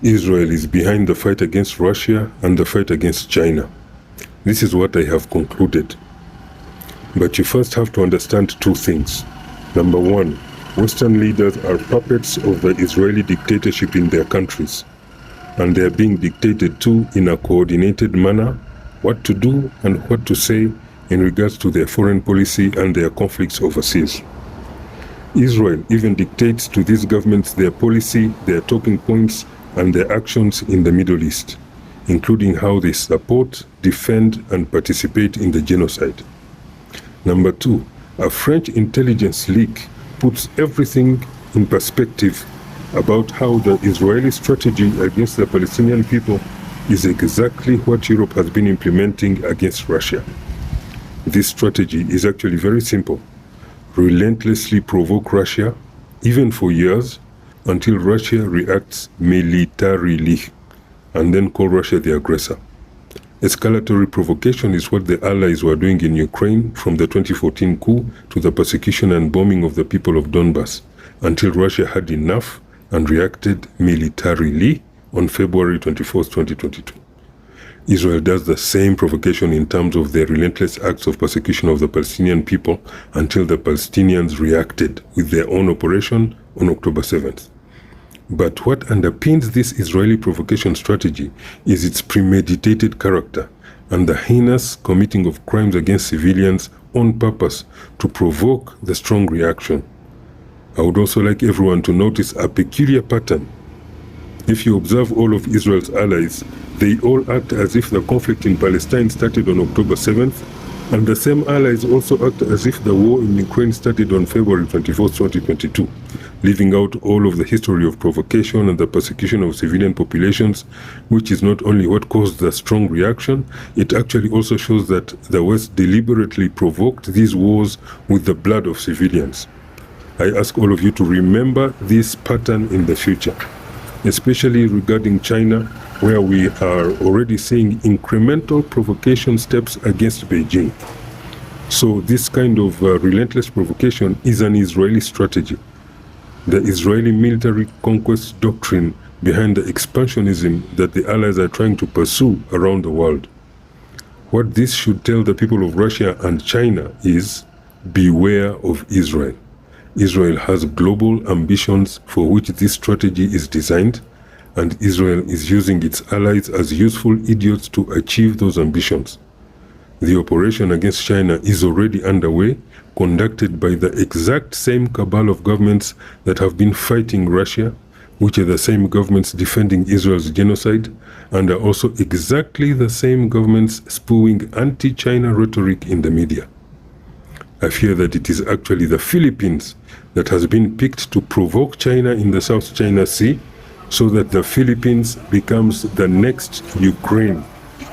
Israel is behind the fight against Russia and the fight against China. This is what I have concluded. But you first have to understand two things. Number one, Western leaders are puppets of the Israeli dictatorship in their countries, and they are being dictated to in a coordinated manner what to do and what to say in regards to their foreign policy and their conflicts overseas. Israel even dictates to these governments their policy, their talking points, and their actions in the Middle East, including how they support, defend, and participate in the genocide. Number two, a French intelligence leak puts everything in perspective about how the Israeli strategy against the Palestinian people is exactly what Europe has been implementing against Russia. This strategy is actually very simple. Relentlessly provoke Russia, even for years, until Russia reacts militarily, and then call Russia the aggressor. Escalatory provocation is what the Allies were doing in Ukraine from the 2014 coup to the persecution and bombing of the people of Donbas, until Russia had enough and reacted militarily on February 24, 2022. Israel does the same provocation in terms of their relentless acts of persecution of the Palestinian people until the Palestinians reacted with their own operation on October 7th. But what underpins this Israeli provocation strategy is its premeditated character and the heinous committing of crimes against civilians on purpose to provoke the strong reaction. I would also like everyone to notice a peculiar pattern. If you observe all of Israel's allies, they all act as if the conflict in Palestine started on October 7th, and the same allies also act as if the war in Ukraine started on February 24, 2022, leaving out all of the history of provocation and the persecution of civilian populations, which is not only what caused the strong reaction, it actually also shows that the West deliberately provoked these wars with the blood of civilians. I ask all of you to remember this pattern in the future, especially regarding China, where we are already seeing incremental provocation steps against Beijing. So this kind of relentless provocation is an Israeli strategy. The Israeli military conquest doctrine behind the expansionism that the Allies are trying to pursue around the world. What this should tell the people of Russia and China is, beware of Israel. Israel has global ambitions for which this strategy is designed, and Israel is using its allies as useful idiots to achieve those ambitions. The operation against China is already underway, conducted by the exact same cabal of governments that have been fighting Russia, which are the same governments defending Israel's genocide, and are also exactly the same governments spewing anti-China rhetoric in the media. I fear that it is actually the Philippines that has been picked to provoke China in the South China Sea, so that the Philippines becomes the next Ukraine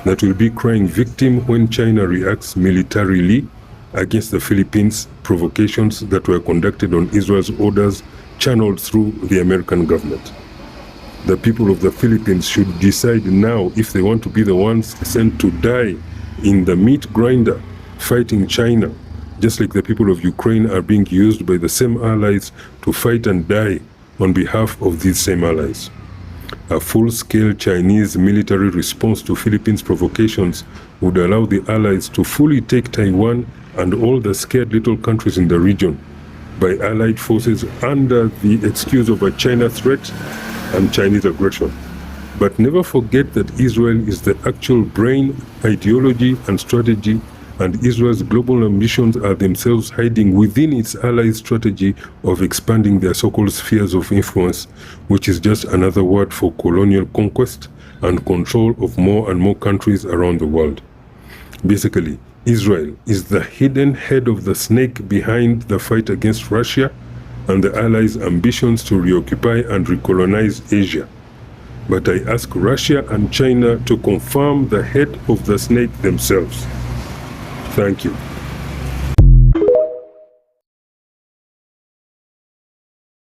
that will be crying victim when China reacts militarily against the Philippines' provocations that were conducted on Israel's orders channeled through the American government. The people of the Philippines should decide now if they want to be the ones sent to die in the meat grinder fighting China, just like the people of Ukraine are being used by the same allies to fight and die on behalf of these same allies. A full-scale Chinese military response to Philippines' provocations would allow the allies to fully take Taiwan and all the scared little countries in the region by allied forces under the excuse of a China threat and Chinese aggression. But never forget that Israel is the actual brain, ideology, and strategy, and Israel's global ambitions are themselves hiding within its allies' strategy of expanding their so-called spheres of influence, which is just another word for colonial conquest and control of more and more countries around the world. Basically, Israel is the hidden head of the snake behind the fight against Russia and the allies' ambitions to reoccupy and recolonize Asia. But I ask Russia and China to confirm the head of the snake themselves. Thank you.